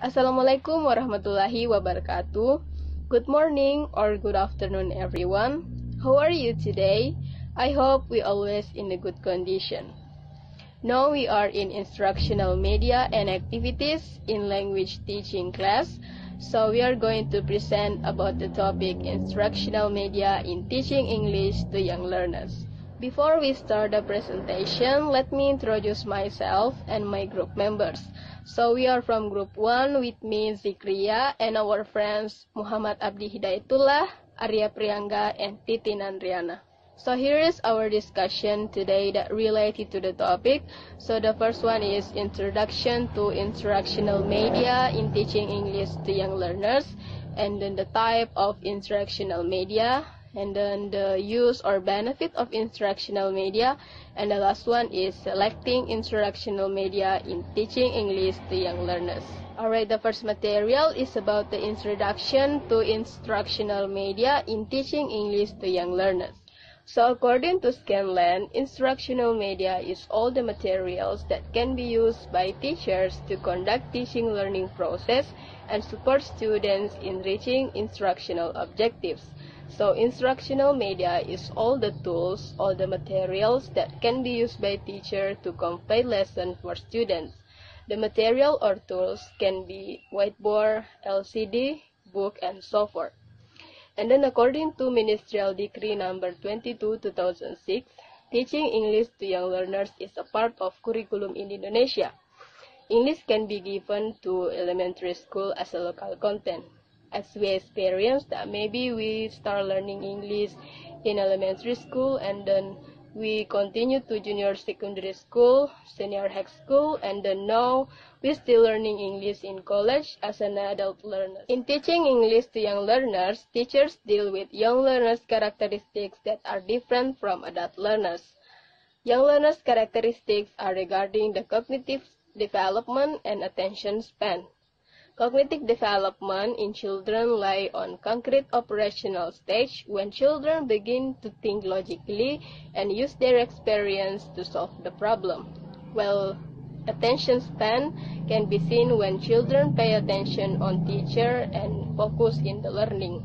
Assalamualaikum warahmatullahi wabarakatuh. Good morning or good afternoon, everyone. How are you today? I hope we always in a good condition. Now we are in instructional media and activities in language teaching class. So we are going to present about the topic instructional media in teaching English to young learners. Before we start the presentation, let me introduce myself and my group members. So we are from group 1 with me Zikria and our friends Muhammad Abdi Hidayatullah, Arya Priyangga, and Titi Nandriana. So here is our discussion today that related to the topic. So the first one is introduction to instructional media in teaching English to young learners, and then the type of instructional media, and then the use or benefit of instructional media, and the last one is selecting instructional media in teaching English to young learners. Alright, the first material is about the introduction to instructional media in teaching English to young learners. So according to Scanlan, instructional media is all the materials that can be used by teachers to conduct teaching learning process and support students in reaching instructional objectives. So instructional media is all the tools, all the materials that can be used by teacher to convey lesson for students. The material or tools can be whiteboard, LCD, book, and so forth. And then according to Ministerial Decree number 22/2006, teaching English to young learners is a part of curriculum in Indonesia. English can be given to elementary school as a local content. As we experience that maybe we start learning English in elementary school and then we continue to junior secondary school, senior high school, and then now we're still learning English in college as an adult learner. In teaching English to young learners, teachers deal with young learners' characteristics that are different from adult learners. Young learners' characteristics are regarding the cognitive development and attention span. Cognitive development in children lie on concrete operational stage when children begin to think logically and use their experience to solve the problem. While attention span can be seen when children pay attention on teacher and focus in the learning.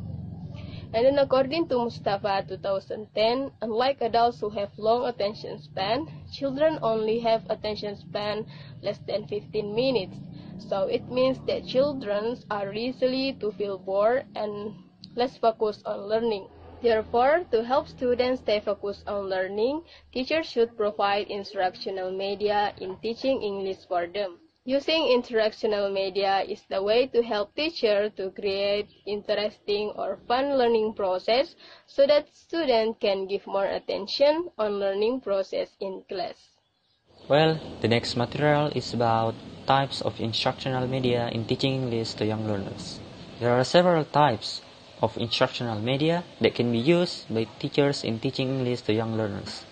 And then according to Mustafa 2010, unlike adults who have long attention span, children only have attention span less than 15 minutes. So it means that children are easily to feel bored and less focused on learning. Therefore, to help students stay focused on learning, teachers should provide instructional media in teaching English for them. Using instructional media is the way to help teachers to create interesting or fun learning process so that students can give more attention on learning process in class. Well, the next material is about types of instructional media in teaching English to young learners. There are several types of instructional media that can be used by teachers in teaching English to young learners.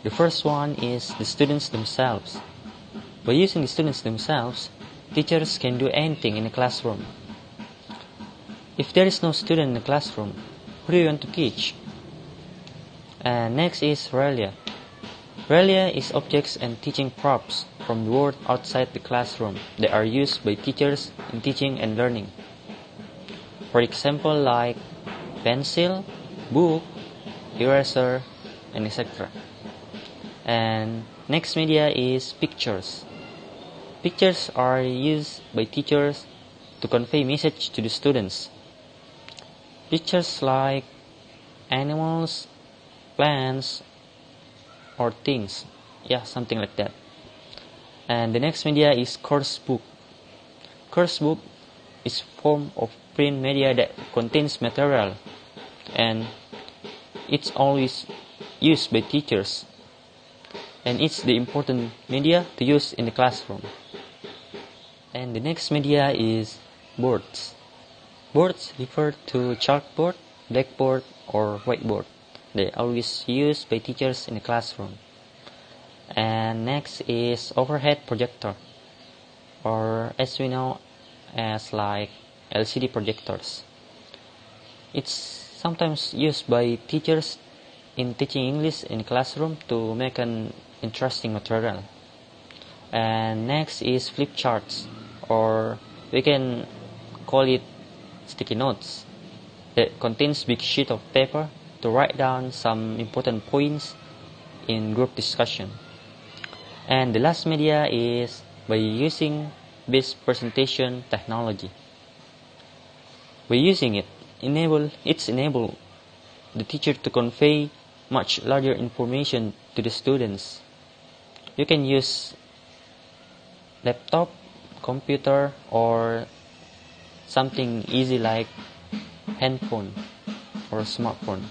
The first one is the students themselves. By using the students themselves, teachers can do anything in a classroom. If there is no student in the classroom, who do you want to teach? And next is Relia. Relia is objects and teaching props from the world outside the classroom that are used by teachers in teaching and learning. For example, like pencil, book, eraser, and etc. And next media is pictures. Pictures are used by teachers to convey message to the students. Pictures like animals, plants, or things. Yeah, something like that. And the next media is course book. Course book is a form of print media that contains material, and it's always used by teachers, and it's the important media to use in the classroom. And the next media is boards. Boards refer to chalkboard, blackboard, or whiteboard. They are always used by teachers in the classroom. And next is overhead projector, or as we know as like LCD projectors. It's sometimes used by teachers in teaching English in the classroom to make an interesting material. And next is flip charts, or We can call it sticky notes that contains big sheet of paper to write down some important points in group discussion. And the last media is by using this presentation technology. By using it, enable the teacher to convey much larger information to the students. You can use laptop, computer, or something easy like handphone or smartphone.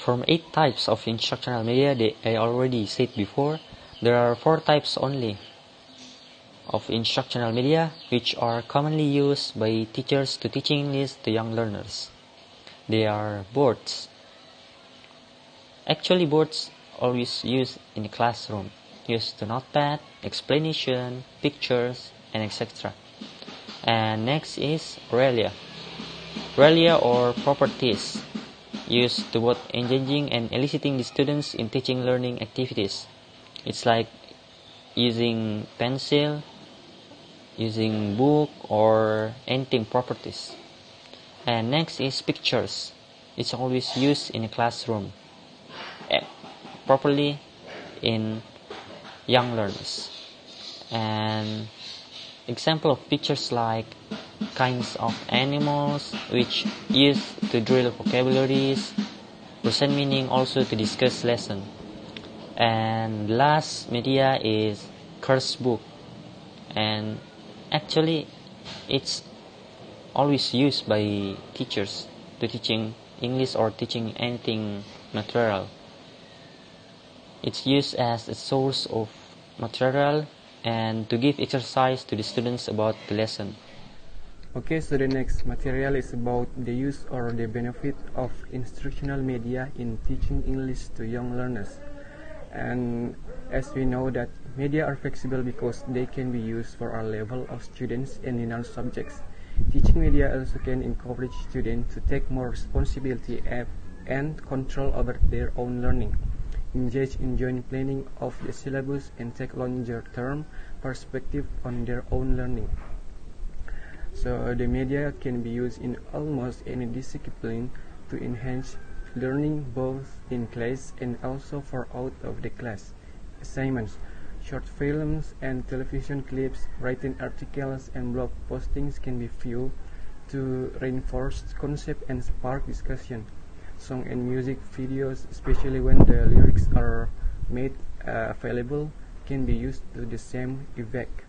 From 8 types of instructional media that I already said before, there are 4 types only of instructional media which are commonly used by teachers to teach English to young learners. They are boards. Actually, boards always used in the classroom, used to notepad, explanation, pictures, and etc. And next is Relia. Relia or properties, used to both engaging and eliciting the students in teaching learning activities. It's like using pencil, using book, or anything properties. And next is pictures. It's always used in a classroom, properly in young learners. And example of pictures like kinds of animals which used to drill vocabularies, present meaning, also to discuss lesson. And last media is course book, and actually it's always used by teachers to teaching English or teaching anything material. It's used as a source of material and to give exercise to the students about the lesson. Okay, so the next material is about the use or the benefit of instructional media in teaching English to young learners. And as we know that media are flexible because they can be used for our level of students and in our subjects. Teaching media also can encourage students to take more responsibility and control over their own learning, engage in joint planning of the syllabus, and take longer-term perspective on their own learning. So the media can be used in almost any discipline to enhance learning both in class and also for out of the class. Assignments, short films and television clips, written articles and blog postings can be viewed to reinforce concept and spark discussion. Song and music videos, especially when the lyrics are made available, can be used to the same effect.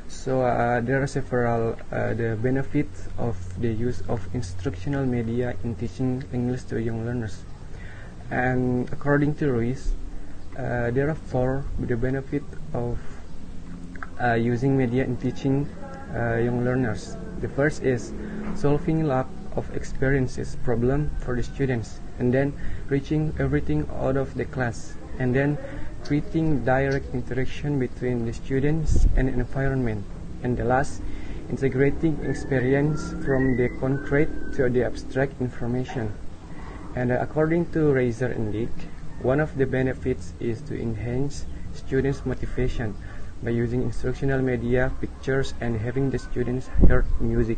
So there are several the benefits of the use of instructional media in teaching English to young learners. And according to Ruiz, there are 4 the benefit of using media in teaching young learners. The first is solving lack of experiences problem for the students, and then reaching everything out of the class, and then creating direct interaction between the students and environment, and the last, integrating experience from the concrete to the abstract information. And according to Razor and Dick, one of the benefits is to enhance students' motivation by using instructional media, pictures, and having the students hear music.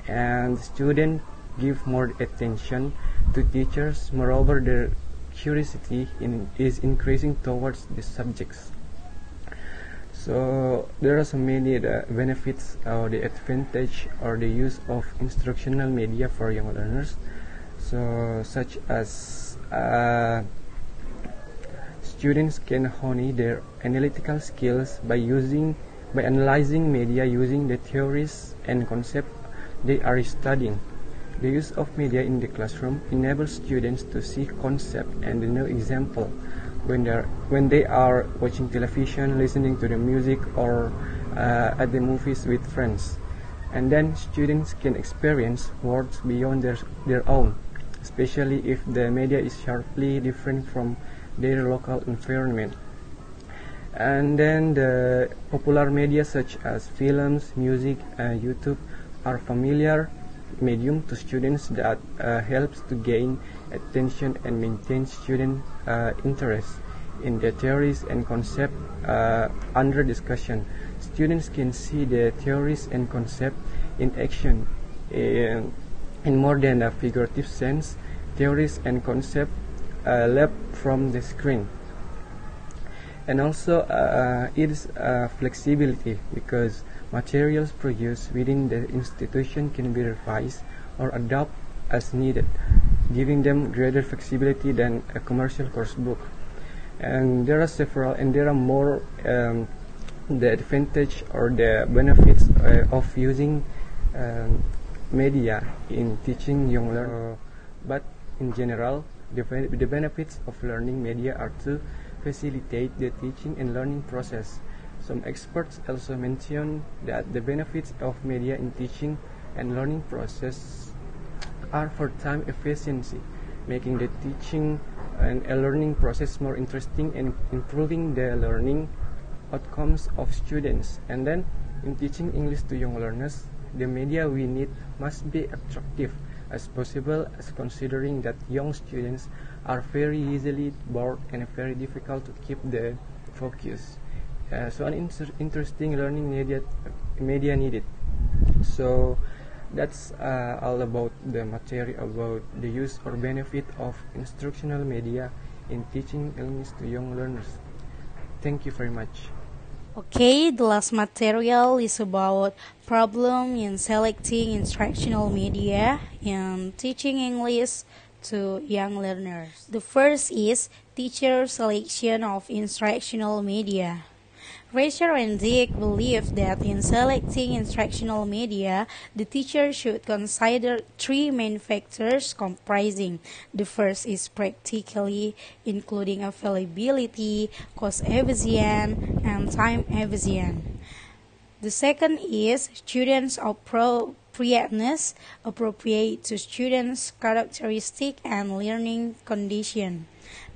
And students give more attention to teachers. Moreover, their curiosity is increasing towards the subjects. So there are so many benefits or the advantage or the use of instructional media for young learners. So such as students can hone their analytical skills by analyzing media using the theories and concepts they are studying. The use of media in the classroom enables students to see concept and know example when they are watching television, listening to the music, or at the movies with friends. And then students can experience words beyond their own, especially if the media is sharply different from their local environment. And then the popular media such as films, music, and YouTube are familiar medium to students that helps to gain attention and maintain student interest in the theories and concept under discussion. students can see the theories and concepts in action. In more than a figurative sense, theories and concepts leap from the screen. And also it is flexibility, because materials produced within the institution can be revised or adapted as needed, giving them greater flexibility than a commercial course book. And there are several, and there are more the advantage or the benefits of using media in teaching young learners. But in general, the benefits of learning media are to facilitate the teaching and learning process. Some experts also mention that the benefits of media in teaching and learning process are for time efficiency, making the teaching and a learning process more interesting and improving the learning outcomes of students. And then in teaching English to young learners, the media we need must be attractive as possible, as considering that young students are very easily bored and very difficult to keep the focus. So an interesting learning media needed. So that's all about the material about the use or benefit of instructional media in teaching English to young learners. Thank you very much. Okay, the last material is about problem in selecting instructional media in teaching English to young learners. The first is teacher selection of instructional media. Rachel and Dick believe that in selecting instructional media, the teacher should consider three main factors comprising. The first is practically, including availability, cost efficient, and time efficient. The second is students' appropriateness, appropriate to students' characteristic and learning condition.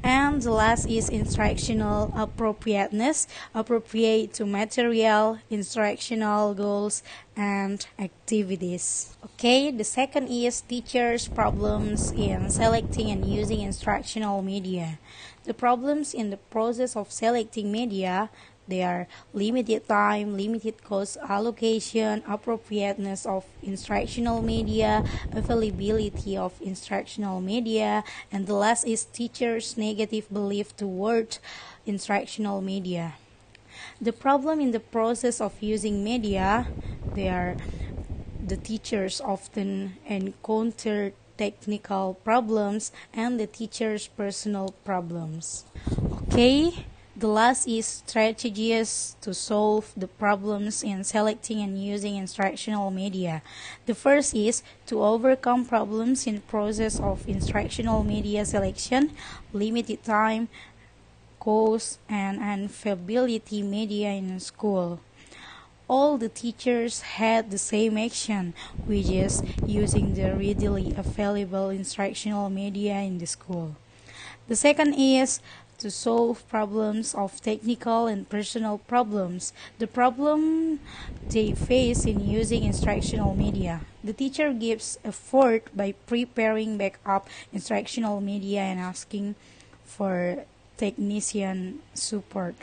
And the last is instructional appropriateness, appropriate to material, instructional goals, and activities. Okay, the second is teachers' problems in selecting and using instructional media. The problems in the process of selecting media, they are limited time, limited cost allocation, appropriateness of instructional media, availability of instructional media, and the last is teachers' negative belief toward instructional media. The problem in the process of using media, they are the teachers often encounter technical problems and the teacher's personal problems. Okay. The last is strategies to solve the problems in selecting and using instructional media. The first is to overcome problems in process of instructional media selection, limited time, cost, and unavailability media in school. All the teachers had the same action, which is using the readily available instructional media in the school. The second is to solve problems of technical and personal problems. The problem they face in using instructional media. The teacher gives effort by preparing backup instructional media and asking for technician support.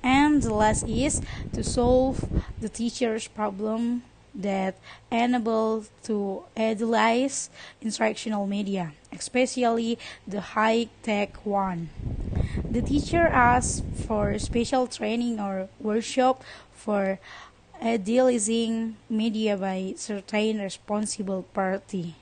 And the last is to solve the teacher's problem that enable to utilize instructional media, especially the high-tech one. The teacher asks for special training or workshop for utilizing media by certain responsible party.